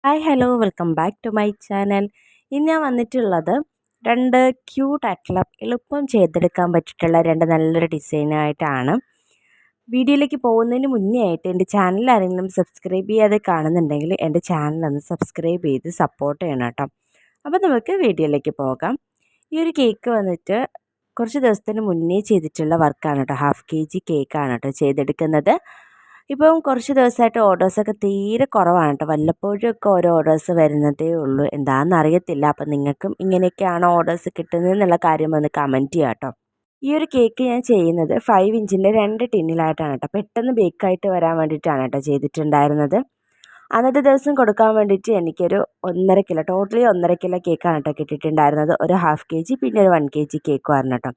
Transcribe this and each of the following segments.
Hi hello welcome back to my channel. ഇന്ന് ഞാൻ വന്നിട്ടുള്ളത് രണ്ട് ക്യൂട്ടായിട്ടുള്ള എളുപ്പം ചെയ്തെടുക്കാൻ പറ്റിയിട്ടുള്ള രണ്ട് നല്ലൊരു ഡിസൈനായിട്ടാണ്. വീഡിയോയിലേക്ക് പോകുന്നതിന് മുന്നേ ആയിട്ട് എൻ്റെ ചാനൽ ആരെങ്കിലും സബ്സ്ക്രൈബ് ചെയ്യാതെ കാണുന്നുണ്ടെങ്കിൽ എൻ്റെ ചാനലൊന്ന് സബ്സ്ക്രൈബ് ചെയ്ത് സപ്പോർട്ട് ചെയ്യണം കേട്ടോ. അപ്പോൾ നമുക്ക് വീഡിയോയിലേക്ക് പോകാം. ഈ ഒരു കേക്ക് വന്നിട്ട് കുറച്ച് ദിവസത്തിന് മുന്നേ ചെയ്തിട്ടുള്ള വർക്കാണ് കേട്ടോ. ഹാഫ് KG കേക്കാണ് കേട്ടോ ചെയ്തെടുക്കുന്നത്. ഇപ്പം കുറച്ച് ദിവസമായിട്ട് ഓർഡേഴ്സൊക്കെ തീരെ കുറവാണ് കേട്ടോ. വല്ലപ്പോഴൊക്കെ ഓരോ ഓർഡേഴ്സ് വരുന്നതേ ഉള്ളൂ. എന്താണെന്ന് അറിയത്തില്ല. അപ്പം നിങ്ങൾക്കും ഇങ്ങനെയൊക്കെയാണോ ഓർഡേഴ്സ് കിട്ടുന്നതെന്നുള്ള കാര്യം ഒന്ന് കമൻറ്റ് ചെയ്യാം കേട്ടോ. ഈ ഒരു കേക്ക് ഞാൻ ചെയ്യുന്നത് 5 ഇഞ്ചിൻ്റെ 2 ടിന്നിലായിട്ടാണ് കേട്ടോ. പെട്ടെന്ന് ബേക്കായിട്ട് വരാൻ വേണ്ടിയിട്ടാണ് കേട്ടോ ചെയ്തിട്ടുണ്ടായിരുന്നത്. അന്നത്തെ ദിവസം കൊടുക്കാൻ വേണ്ടിയിട്ട് എനിക്കൊരു 1.5 കിലോ, ടോട്ടലി 1.5 കിലോ കേക്കാണ് കേട്ടോ കിട്ടിയിട്ടുണ്ടായിരുന്നത്. ഒരു ഹാഫ് KG പിന്നെ ഒരു 1 KG കേക്കുമായിരുന്നു കേട്ടോ.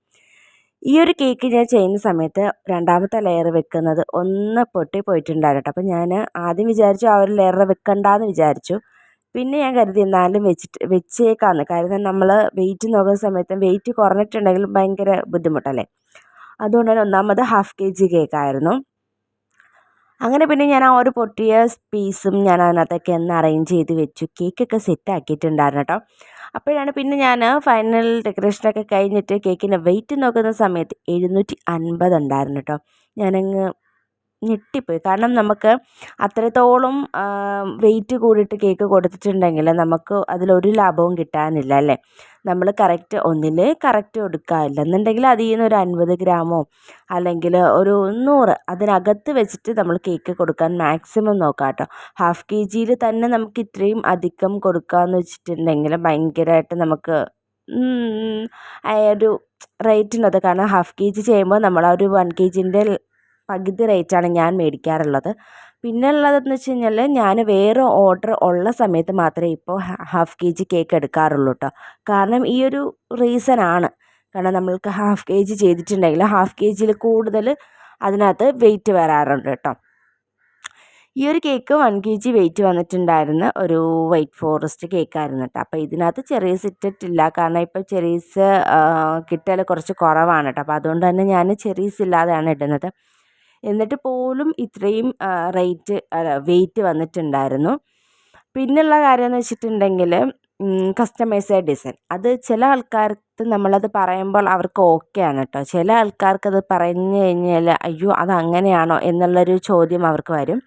ഈ ഒരു കേക്ക് ഞാൻ ചെയ്യുന്ന സമയത്ത് രണ്ടാമത്തെ ലെയർ വെക്കുന്നത് ഒന്ന് പൊട്ടിപ്പോയിട്ടുണ്ടായിരുന്നു കേട്ടോ. അപ്പോൾ ഞാൻ ആദ്യം വിചാരിച്ചു ആ ഒരു ലെയർ വെക്കണ്ടെന്ന് വിചാരിച്ചു. പിന്നെ ഞാൻ കരുതി എന്നാലും വെച്ചേക്കാമെന്ന്. കാരണം നമ്മൾ വെയിറ്റ് നോക്കുന്ന സമയത്ത് വെയിറ്റ് കുറഞ്ഞിട്ടുണ്ടെങ്കിലും ഭയങ്കര ബുദ്ധിമുട്ടല്ലേ. അതുകൊണ്ട് തന്നെ ഒന്നാമത് ഹാഫ് KG കേക്കായിരുന്നു. അങ്ങനെ പിന്നെ ഞാൻ ആ ഒരു പൊട്ടിയ പീസും ഞാൻ അതിനകത്തൊക്കെ ഒന്ന് അറേഞ്ച് ചെയ്ത് വെച്ചു. കേക്കൊക്കെ സെറ്റ് ആക്കിയിട്ടുണ്ടായിരുന്നു കേട്ടോ. അപ്പോഴാണ് പിന്നെ ഞാൻ ഫൈനൽ ഡെക്കറേഷനൊക്കെ കഴിഞ്ഞിട്ട് കേക്കിൻ്റെ വെയിറ്റ് നോക്കുന്ന സമയത്ത് 750 ഉണ്ടായിരുന്നു കേട്ടോ. ഞാനങ്ങ് ഞെട്ടിപ്പോയി. കാരണം നമുക്ക് അത്രത്തോളം വെയിറ്റ് കൂടിയിട്ട് കേക്ക് കൊടുത്തിട്ടുണ്ടെങ്കിൽ നമുക്ക് അതിലൊരു ലാഭവും കിട്ടാനില്ല അല്ലേ. നമ്മൾ കറക്റ്റ് ഒന്നിൽ കറക്റ്റ് കൊടുക്കുക, ഇല്ലെന്നുണ്ടെങ്കിൽ അതിൽ നിന്ന് ഒരു 50 ഗ്രാമോ അല്ലെങ്കിൽ ഒരു 100 അതിനകത്ത് വെച്ചിട്ട് നമ്മൾ കേക്ക് കൊടുക്കാൻ മാക്സിമം നോക്കാം കേട്ടോ. ഹാഫ് KGയിൽ തന്നെ നമുക്ക് ഇത്രയും അധികം കൊടുക്കാമെന്ന് വെച്ചിട്ടുണ്ടെങ്കിൽ ഭയങ്കരമായിട്ട് നമുക്ക് ഒരു റേറ്റിനത്. കാരണം ഹാഫ് KG ചെയ്യുമ്പോൾ നമ്മൾ ആ ഒരു 1 KGൻ്റെ പകുതി റേറ്റാണ് ഞാൻ മേടിക്കാറുള്ളത്. പിന്നെ ഉള്ളതെന്ന് വെച്ച് കഴിഞ്ഞാൽ ഞാൻ വേറെ ഓർഡർ ഉള്ള സമയത്ത് മാത്രമേ ഇപ്പോൾ ഹാഫ് KG കേക്ക് എടുക്കാറുള്ളൂ കേട്ടോ. കാരണം ഈ ഒരു റീസണാണ്. കാരണം നമ്മൾക്ക് ഹാഫ് KG ചെയ്തിട്ടുണ്ടെങ്കിൽ ഹാഫ് KGയിൽ കൂടുതൽ അതിനകത്ത് വെയിറ്റ് വരാറുണ്ട് കേട്ടോ. ഈ ഒരു കേക്ക് 1 KG വെയിറ്റ് വന്നിട്ടുണ്ടായിരുന്ന ഒരു വൈറ്റ് ഫോറസ്റ്റ് കേക്കായിരുന്നു കേട്ടോ. അപ്പോൾ ഇതിനകത്ത് ചെറീസ് ഇട്ടിട്ടില്ല. കാരണം ഇപ്പോൾ ചെറീസ് കിട്ടൽ കുറച്ച് കുറവാണ് കേട്ടോ. അപ്പോൾ അതുകൊണ്ട് തന്നെ ഞാൻ ചെറീസ് ഇല്ലാതെയാണ് ഇടുന്നത്. എന്നിട്ട് പോലും ഇത്രയും വെയിറ്റ് വന്നിട്ടുണ്ടായിരുന്നു. പിന്നെയുള്ള കാര്യം എന്ന് വെച്ചിട്ടുണ്ടെങ്കിൽ കസ്റ്റമൈസ്ഡ് ഡിസൈൻ. അത് ചില ആൾക്കാർക്ക് നമ്മളത് പറയുമ്പോൾ അവർക്ക് ഓക്കെയാണ് കേട്ടോ. ചില ആൾക്കാർക്കത് പറഞ്ഞു കഴിഞ്ഞാൽ അയ്യോ അതങ്ങനെയാണോ എന്നുള്ളൊരു ചോദ്യം അവർക്ക് വരും.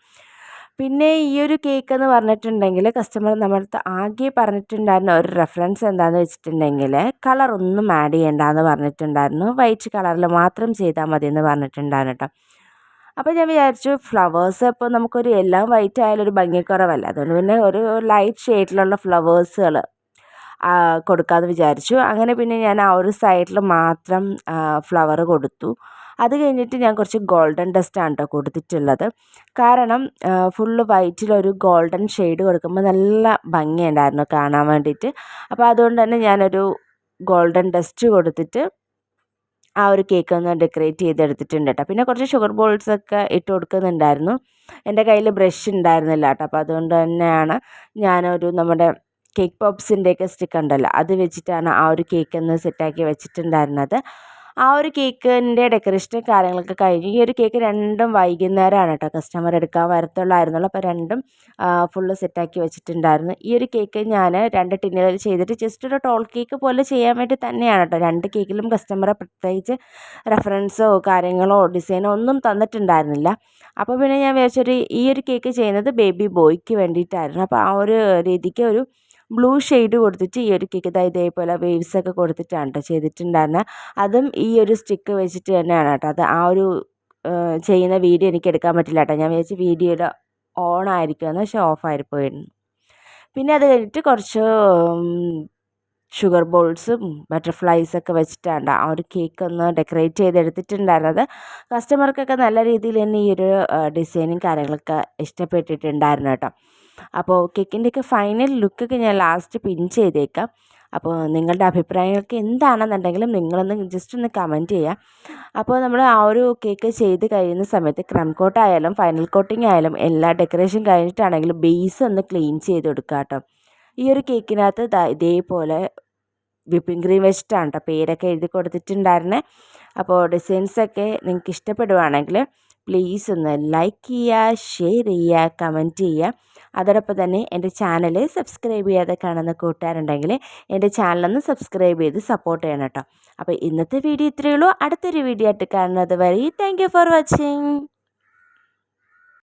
പിന്നെ ഈ ഒരു കേക്ക് എന്ന് പറഞ്ഞിട്ടുണ്ടെങ്കിൽ കസ്റ്റമർ നമ്മളടുത്ത് ആകെ പറഞ്ഞിട്ടുണ്ടായിരുന്ന ഒരു റെഫറൻസ് എന്താണെന്ന് വെച്ചിട്ടുണ്ടെങ്കിൽ കളറൊന്നും ആഡ് ചെയ്യേണ്ടെന്ന് പറഞ്ഞിട്ടുണ്ടായിരുന്നു. വൈറ്റ് കളറിൽ മാത്രം ചെയ്താൽ മതി എന്ന് പറഞ്ഞിട്ടുണ്ടായിരുന്നു കേട്ടോ. അപ്പോൾ ഞാൻ വിചാരിച്ചു ഫ്ലവേഴ്സ് ഇപ്പോൾ നമുക്കൊരു എല്ലാം വൈറ്റ് ആയാലും ഒരു ഭംഗിക്കുറവല്ല. അതുകൊണ്ട് പിന്നെ ഒരു ലൈറ്റ് ഷെയ്ഡിലുള്ള ഫ്ലവേഴ്സുകൾ കൊടുക്കാമെന്ന് വിചാരിച്ചു. അങ്ങനെ പിന്നെ ഞാൻ ആ ഒരു സൈഡിൽ മാത്രം ഫ്ലവർ കൊടുത്തു. അത് കഴിഞ്ഞിട്ട് ഞാൻ കുറച്ച് ഗോൾഡൻ ഡസ്റ്റാണ് കേട്ടോ കൊടുത്തിട്ടുള്ളത്. കാരണം ഫുള്ള് വൈറ്റിലൊരു ഗോൾഡൻ ഷെയ്ഡ് കൊടുക്കുമ്പോൾ നല്ല ഭംഗിയുണ്ടായിരുന്നു കാണാൻ വേണ്ടിയിട്ട്. അപ്പോൾ അതുകൊണ്ട് തന്നെ ഞാനൊരു ഗോൾഡൻ ഡസ്റ്റ് കൊടുത്തിട്ട് ആ ഒരു കേക്ക് ഒന്ന് ഡെക്കറേറ്റ് ചെയ്തെടുത്തിട്ടുണ്ട് കേട്ടോ. പിന്നെ കുറച്ച് ഷുഗർ ബോൾസൊക്കെ ഇട്ട് കൊടുക്കുന്നുണ്ടായിരുന്നു. എൻ്റെ കയ്യിൽ ബ്രഷ് ഉണ്ടായിരുന്നില്ല കേട്ടോ. അപ്പോൾ അതുകൊണ്ട് തന്നെയാണ് ഞാനൊരു നമ്മുടെ കേക്ക് പോപ്സിൻ്റെയൊക്കെ സ്റ്റിക്ക് ഉണ്ടല്ലോ അത് വെച്ചിട്ടാണ് ആ ഒരു കേക്ക് ഒന്ന് സെറ്റാക്കി വെച്ചിട്ടുണ്ടായിരുന്നത്. ആ ഒരു കേക്കിൻ്റെ ഡെക്കറേഷനും കാര്യങ്ങളൊക്കെ കഴിഞ്ഞു. ഈ ഒരു കേക്ക് രണ്ടും വൈകുന്നേരമാണ് കേട്ടോ കസ്റ്റമർ എടുക്കാൻ വരത്തുള്ളായിരുന്നുള്ളൂ. അപ്പോൾ രണ്ടും ഫുള്ള് സെറ്റാക്കി വെച്ചിട്ടുണ്ടായിരുന്നു. ഈ ഒരു കേക്ക് ഞാൻ 2 ടിന്നുകൾ ചെയ്തിട്ട് ജസ്റ്റ് ഒരു ടോൾ കേക്ക് പോലെ ചെയ്യാൻ വേണ്ടി തന്നെയാണ് കേട്ടോ. 2 കേക്കിലും കസ്റ്റമറെ പ്രത്യേകിച്ച് റെഫറൻസോ കാര്യങ്ങളോ ഡിസൈനോ ഒന്നും തന്നിട്ടുണ്ടായിരുന്നില്ല. അപ്പോൾ പിന്നെ ഞാൻ വിചാരിച്ചൊരു ഈ ഒരു കേക്ക് ചെയ്യുന്നത് ബേബി ബോയ്ക്ക് വേണ്ടിയിട്ടായിരുന്നു. അപ്പോൾ ആ ഒരു രീതിക്ക് ഒരു ബ്ലൂ ഷെയ്ഡ് കൊടുത്തിട്ട് ഈ ഒരു കേക്ക് ഇതേപോലെ വേവ്സൊക്കെ കൊടുത്തിട്ടാണ് കേട്ടോ ചെയ്തിട്ടുണ്ടായിരുന്നത്. അതും ഈ ഒരു സ്റ്റിക്ക് വെച്ചിട്ട് തന്നെയാണ് കേട്ടോ. അത് ആ ഒരു ചെയ്യുന്ന വീഡിയോ എനിക്ക് എടുക്കാൻ പറ്റില്ല കേട്ടോ. ഞാൻ വിചാരിച്ചു വീഡിയോയുടെ ഓൺ ആയിരിക്കുമെന്ന്, പക്ഷേ ഓഫായി പോയിരുന്നു. പിന്നെ അത് കഴിഞ്ഞിട്ട് കുറച്ച് ഷുഗർ ബോൾസും ബട്ടർഫ്ലൈസൊക്കെ വെച്ചിട്ടാണ് ആ ഒരു കേക്ക് ഒന്ന് ഡെക്കറേറ്റ് ചെയ്തെടുത്തിട്ടുണ്ടായിരുന്നത്. കസ്റ്റമർക്കൊക്കെ നല്ല രീതിയിൽ തന്നെ ഈ ഒരു ഡിസൈനും കാര്യങ്ങളൊക്കെ ഇഷ്ടപ്പെട്ടിട്ടുണ്ടായിരുന്നു കേട്ടോ. അപ്പോൾ കേക്കിൻ്റെയൊക്കെ ഫൈനൽ ലുക്കൊക്കെ ഞാൻ ലാസ്റ്റ് പിൻ ചെയ്തേക്കാം. അപ്പോൾ നിങ്ങളുടെ അഭിപ്രായങ്ങൾക്ക് എന്താണെന്നുണ്ടെങ്കിലും നിങ്ങളൊന്ന് ജസ്റ്റ് ഒന്ന് കമൻറ്റ് ചെയ്യുക. അപ്പോൾ നമ്മൾ ആ ഒരു കേക്ക് ചെയ്ത് കഴിയുന്ന സമയത്ത് ക്രം കോട്ട് ആയാലും ഫൈനൽ കോട്ടിംഗ് ആയാലും എല്ലാ ഡെക്കറേഷൻ കഴിഞ്ഞിട്ടാണെങ്കിലും ബേസ് ഒന്ന് ക്ലീൻ ചെയ്ത് കൊടുക്കുക കേട്ടോ. ഈ ഒരു കേക്കിനകത്ത് ഇതേപോലെ വിപ്പിംഗ് ക്രീം വെച്ചിട്ടാണ് കേട്ടോ പേരൊക്കെ എഴുതി കൊടുത്തിട്ടുണ്ടായിരുന്നത്. അപ്പോൾ ഡിസൈൻസൊക്കെ നിങ്ങൾക്ക് ഇഷ്ടപ്പെടുവാണെങ്കിൽ പ്ലീസ് ഒന്ന് ലൈക്ക് ചെയ്യുക, ഷെയർ ചെയ്യുക, കമൻറ്റ് ചെയ്യുക. അതോടൊപ്പം തന്നെ എൻ്റെ ചാനൽ സബ്സ്ക്രൈബ് ചെയ്യാതെ കാണുന്ന കൂട്ടുകാരുണ്ടെങ്കിൽ എൻ്റെ ചാനലൊന്ന് സബ്സ്ക്രൈബ് ചെയ്ത് സപ്പോർട്ട് ചെയ്യണം കേട്ടോ. അപ്പോൾ ഇന്നത്തെ വീഡിയോ ഇത്രയേ ഉള്ളൂ. അടുത്തൊരു വീഡിയോ ആയിട്ട് കാണുന്നത് വരെ താങ്ക് യു ഫോർ വാച്ചിങ്.